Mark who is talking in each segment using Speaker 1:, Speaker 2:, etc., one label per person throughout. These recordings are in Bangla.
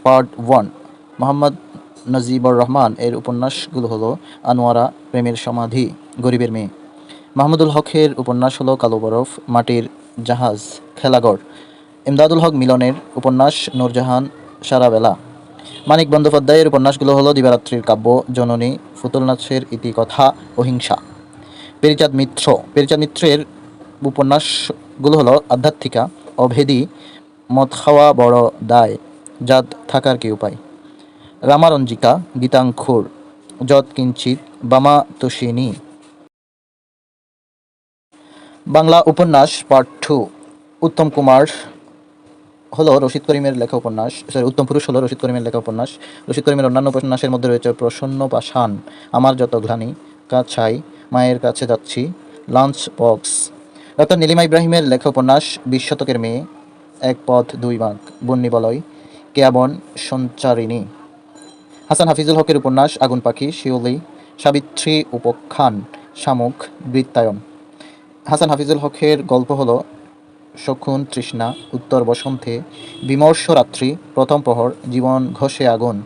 Speaker 1: পার্ট 1। মোহাম্মদ নজিবুর রহমান এর উপন্যাসগুলো হলো আনোয়ারা, প্রেমের সমাধি, গরিবের মেয়ে। মাহমুদুল হকের উপন্যাস হলো কালো বরফ, মাটির জাহাজ, খেলাঘর। ইমদাদুল হক মিলনের উপন্যাস নূরজাহান, সারাবেলা। মানিক বন্দ্যোপাধ্যায়ের উপন্যাসগুলো হলো দিবারাত্রির কাব্য, জননী, ফুতুল নাচের ইতিকথা, অহিংসা। পেরিচাঁদ মিত্রের উপন্যাসগুলো হলো আধ্যাত্মিকা, অভেদী, মদ খাওয়া বড় দায়, জাত থাকার কি উপায়। রামারঞ্জিকা, গীতাঙ্কুর, যৎ কিঞ্চিৎ, বামা তোষিণী। বাংলা উপন্যাস পার্ট 2। উত্তম পুরুষ হলো রশিদ করিমের লেখা উপন্যাস। রশিদ করিমের অন্যান্য উপন্যাসের মধ্যে রয়েছে প্রসন্ন পাষাণ, আমার যত গ্লানি, কাছাই, মায়ের কাছে যাচ্ছি, লাঞ্চ বক্স। ডক্টর নীলিমা ইব্রাহিমের লেখা উপন্যাস 20 শতকের মেয়ে, এক পথ দুই বাঁক, বন্যী বলয়, কেয়াবন সঞ্চারিণী। হাসান হাফিজুল হকের উপন্যাস আগুন পাখি, শিউলি, সাবিত্রী, উপাখ্যান, শামুক, বৃত্তায়ন। হাসান হাফিজুল হকের গল্প হলো শকুন, তৃষ্ণা, উত্তর বসন্তে, বিমর্ষ রাত্রি, প্রথম প্রহর, জীবন ঘষে আগুন,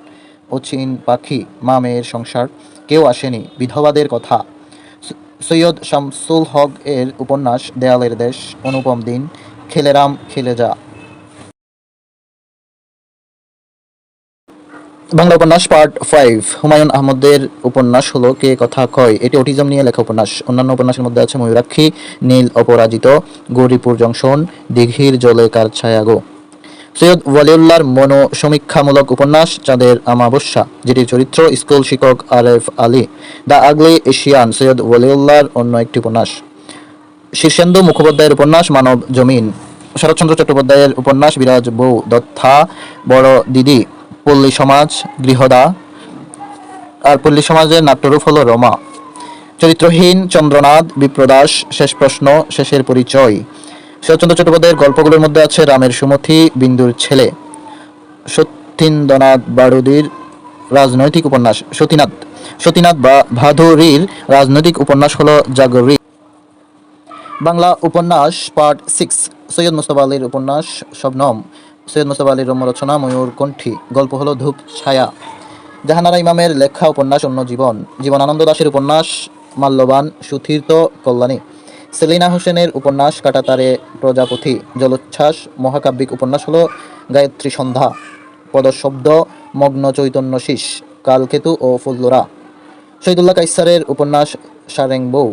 Speaker 1: অচিন পাখি, মা মেয়ের সংসার, কেউ আসেনি, বিধবাদের কথা। সৈয়দ শামসুল হক এর উপন্যাস দেয়ালের দেশ, অনুপম দিন, খেলে রাম খেলে যা। বাংলা উপন্যাস পার্ট 5। হুমায়ুন আহমদের উপন্যাস হলো কে কথা কয়। এটি অটিজম নিয়ে লেখা উপন্যাস। অন্যান্য উপন্যাসের মধ্যে আছে ময়ূরাক্ষী, নীল অপরাজিত, গৌরীপুর জংশন, দিঘির জলে কার ছায়া গো। সৈয়দ ওয়ালিউল্লাহর মনোসমীক্ষামূলক উপন্যাস চাঁদের আমাবস্যা, যেটির চরিত্র স্কুল শিক্ষক Aref Ali. The ugly Asian Syed ওয়ালিউল্লাহর অন্য একটি উপন্যাস। শীর্ষেন্দু মুখোপাধ্যায়ের উপন্যাস মানব জমিন। শরৎচন্দ্র চট্টোপাধ্যায়ের উপন্যাস বিরাজ বউ, দত্তা, বড় দিদি, পল্লী সমাজ, গৃহদা। আর পল্লী সমাজের নাট্যরূপ হলো রমা। চরিত্রহীন, চন্দ্রনাথ, বিপ্রদাস, শেষ প্রশ্ন, শেষের পরিচয়। শরৎচন্দ্র চট্টোপাধ্যায়ের গল্পগুলোর মধ্যে আছে রামের সুমথি, বিন্দুর ছেলে। সতীন্দ্রনাথ বারুদির রাজনৈতিক উপন্যাস সতীনাথ বা ভাদুরীর রাজনৈতিক উপন্যাস হলো জাগরি। বাংলা উপন্যাস পার্ট 6। সৈয়দ মুজতবা আলীর উপন্যাস শবনম। সৈয়দ মুজতবা আলীর রম্য রচনা ময়ূরকণ্ঠী, গল্প হলো ধূপ ছায়া। জাহানারা ইমামের লেখা উপন্যাস অন্য জীবন। জীবনানন্দ দাশের উপন্যাস মাল্যবান, সুতীর্থ, কল্যাণী। সেলিনা হোসেনের উপন্যাস কাঁটাতারে প্রজাপতি, জলোচ্ছ্বাস। মহাকাব্যিক উপন্যাস হলো গায়ত্রী সন্ধ্যা, পদশব্দ, মগ্ন চৈতন্য শীষ, কালকেতু ও ফুল্লরা। শহীদুল্লাহ কাইসারের উপন্যাস সারেং বউ।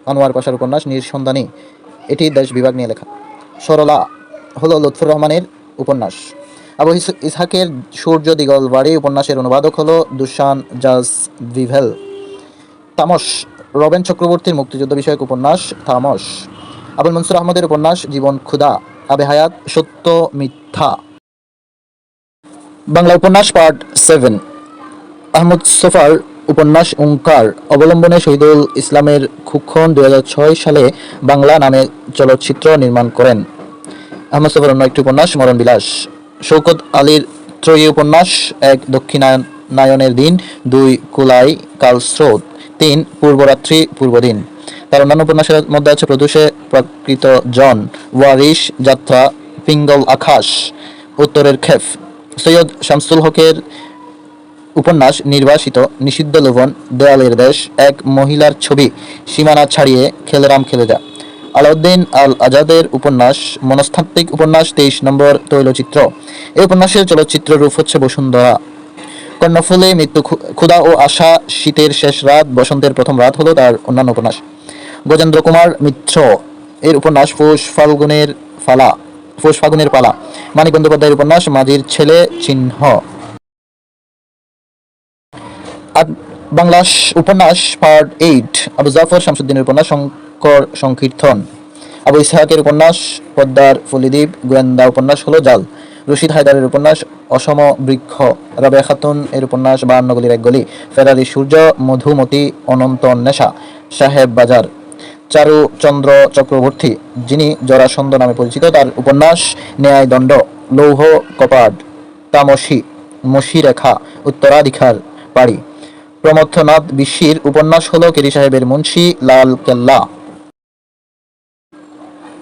Speaker 1: আনোয়ার পাশার উপন্যাস নিঃসন্ধানী, এটি দেশ বিভাগ নিয়ে লেখা। সরলা হলো লুৎফর রহমানের উপন্যাস। আবু ইসহাকের সূর্য দিগলবাড়ি উপন্যাসের অনুবাদক হলো দুশান জাজ ভিভেল। তামস রবেন চক্রবর্তীর মুক্তিযুদ্ধ বিষয়ক উপন্যাস তামস। আবুল মনসুর আহমদের উপন্যাস জীবন ক্ষুধা। আবে হায়াত সত্য মিথ্যা। বাংলা উপন্যাস পার্ট 7। আহমদ সোফার উপন্যাস ওঙ্কার অবলম্বনে শহীদুল ইসলামের খুক্ষণ 2006 সালে বাংলা নামে চলচ্চিত্র নির্মাণ করেন। আহমদ সোফার অন্য একটি উপন্যাস মরণ বিলাস। শৌকত আলীর ত্রয়ী উপন্যাস 1 দক্ষিণায়নের দিন, 2 কুলাই কালস্রোত, 3 পূর্বরাত্রি পূর্বদিন। তার অন্যান্য উপন্যাসের মধ্যে আছে প্রদূষে প্রাকৃত জন, ওয়ারিশ, যাত্রা, পিঙ্গল আকাশ, উত্তরের খেফ। সৈয়দ শামসুল হকের উপন্যাস নির্বাসিত, নিষিদ্ধ লবণ, দেয়ালের দেশ, এক মহিলার ছবি, সীমানা ছাড়িয়ে, খেলে রাম খেলে যা। আলাউদ্দিন আল আজাদের উপন্যাস মনস্তাত্ত্বিক উপন্যাস 23 নম্বর তৈলচিত্র। এই উপন্যাসের চলচ্চিত্র রূপ হচ্ছে বসুন্ধরা। কর্ণফুলী, মৃত্যু, ক্ষুধা ও আশা, শীতের শেষ রাত, বসন্তের প্রথম রাত হলো তার অন্যান্য উপন্যাস। গজেন্দ্র কুমার মিত্র এর উপন্যাস পৌষ ফাগুনের পালা। মানিক বন্দ্যোপাধ্যায়ের উপন্যাস মাঝির ছেলে, চিহ্ন। বাংলা উপন্যাস পার্ট 8। আবু জাফর শামসুদ্দিনের উপন্যাস শঙ্কর সংকীর্তন। আবু ইসহাকের উপন্যাস পদ্মার ফলিদ্বীপ। গোয়েন্দা উপন্যাস হলো জাল। রশিদ হায়দারের উপন্যাস অসম বৃক্ষ। রাবেয়া খাতুন এর উপন্যাস 52 গলির এক গলি। ফেরারি সূর্য, মধুমতি, অনন্ত অন্বেষা, সাহেব বাজার। চারুচন্দ্র চক্রবর্তী, যিনি জরাসন্ধ নামে পরিচিত, তার উপন্যাস ন্যায়দণ্ড, লৌহ কপাট, তামসী, মসিরেখা, উত্তরাধিকার পাড়ি। প্রমথনাথ বিশির উপন্যাস হলো কেরি সাহেবের মুন্সি, লাল কেল্লা।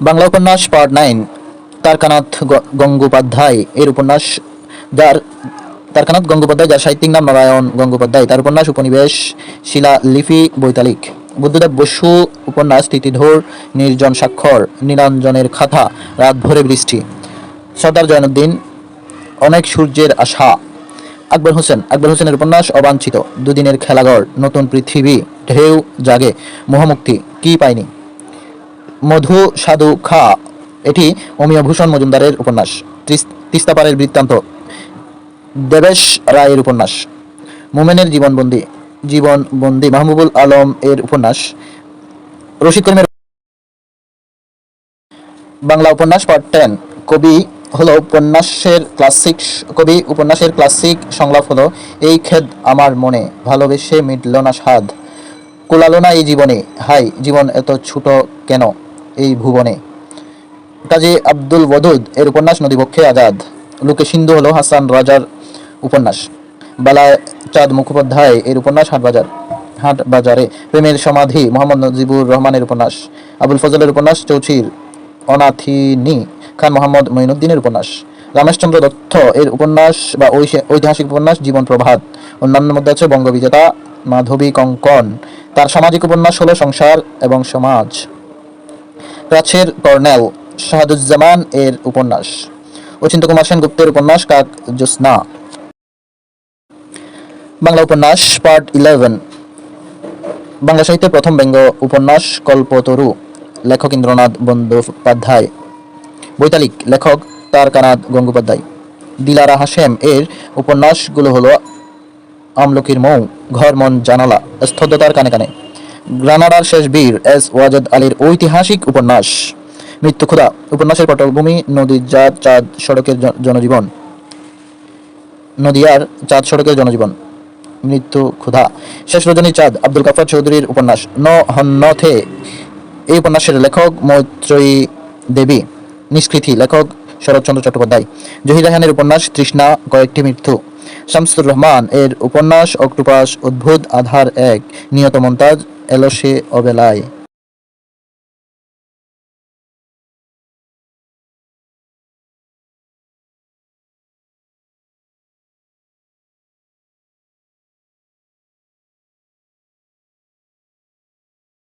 Speaker 1: বাংলা উপন্যাস পার্ট 9। তারকানাথ গঙ্গোপাধ্যায় এর উপন্যাস যার তারকানাথ গঙ্গোপাধ্যায়, যার সাহিত্যিক নাম নারায়ণ গঙ্গোপাধ্যায়। তার উপন্যাস উপনিবেশ, শিলালিপি, বৈতালিক। বুদ্ধদেব বসু উপন্যাস তিথিধর, নির্জন স্বাক্ষর, নীলাঞ্জনের খাতা, রাত ভরে বৃষ্টি। সর্দার জয়নুদ্দিন, অনেক সূর্যের আশা। আকবর হোসেনের উপন্যাস অবাঞ্ছিত, দুদিনের খেলাঘর, নতুন পৃথিবী, ঢেউ জাগে, মোহমুক্তি, কি পাইনি। মধু সাধু খা, এটি অমিয়ভূষণ মজুমদারের উপন্যাস। তিস্তাপারের বৃত্তান্ত, দেবেশ রায়ের উপন্যাস। মোমেনের জীবনবন্দি মাহবুবুল আলম এর উপন্যাস। রশিদ করিমের বাংলা উপন্যাস পার্ট 10। কবি উপন্যাসের ক্লাসিক সংলাপ হলো, এই খেদ আমার মনে, ভালোবেসে মিটল না স্বাদ, কুলালো না এই জীবনে, হাই জীবন এত ছোট কেন এই ভুবনে। কাজী আব্দুল ওয়াদুদ এর উপন্যাস নদীবক্ষে আজাদ। লুকে সিন্ধু হলো হাসান রাজার উপন্যাস। বালায় চাঁদ মুখোপাধ্যায় এর উপন্যাস হাটবাজারে। প্রেমের সমাধি মোহাম্মদ নজিবুর রহমানের উপন্যাস। আবুল ফজলের উপন্যাস চৌচির অনাথিনী। খান মোহাম্মদ মঈনুদ্দিনের উপন্যাস। রমেশচন্দ্র দত্ত এর উপন্যাস বা ঐতিহাসিক উপন্যাস জীবন প্রভাত। অন্যান্য মধ্যে আছে বঙ্গবিজেতা, মাধবী কঙ্কন। তার সামাজিক উপন্যাস হলো সংসার এবং সমাজ। প্রাচ্যের কর্নেল শাহাদুজ্জামান এর উপন্যাস। অচিন্ত্য কুমার সেনগুপ্তের উপন্যাস কাক জ্যোৎস্না। বাংলা উপন্যাস পার্ট 11। বাংলা সাহিত্যের প্রথম ব্যঙ্গ উপন্যাস কল্পতরু, লেখক ইন্দ্রনাথ বন্দ্যোপাধ্যায়। বৈতালিক, লেখক তারকানাথ গঙ্গোপাধ্যায়। দিলারা হাশেম এর উপন্যাসগুলো হলো আমলকির মৌ, ঘর মন জানালা, স্তব্ধতার কানে কানে। গ্রানাডার শেষ বীর এস ওয়াজেদ আলীর ঐতিহাসিক উপন্যাস। মৃত্যু ক্ষুধা উপন্যাসের পটভূমি নদীয়ার চাঁদ সড়কের জনজীবন। মৃত্যু ক্ষুধা। শেষ রজনী চাঁদ আব্দুল গাফফার চৌধুরীর উপন্যাস। নহন্যথে এই উপন্যাসের লেখক মৈত্রেয়ী দেবী। নিষ্কৃতি, লেখক শরৎচন্দ্র চট্টোপাধ্যায়। জহির রায়হানের উপন্যাস তৃষ্ণা, কয়েকটি মৃত্যু। শামসুর রহমান এর উপন্যাস অক্টোপাস, অদ্ভুত আধার এক, নিয়ত মন্তাজ, এলো সে অবেলায়।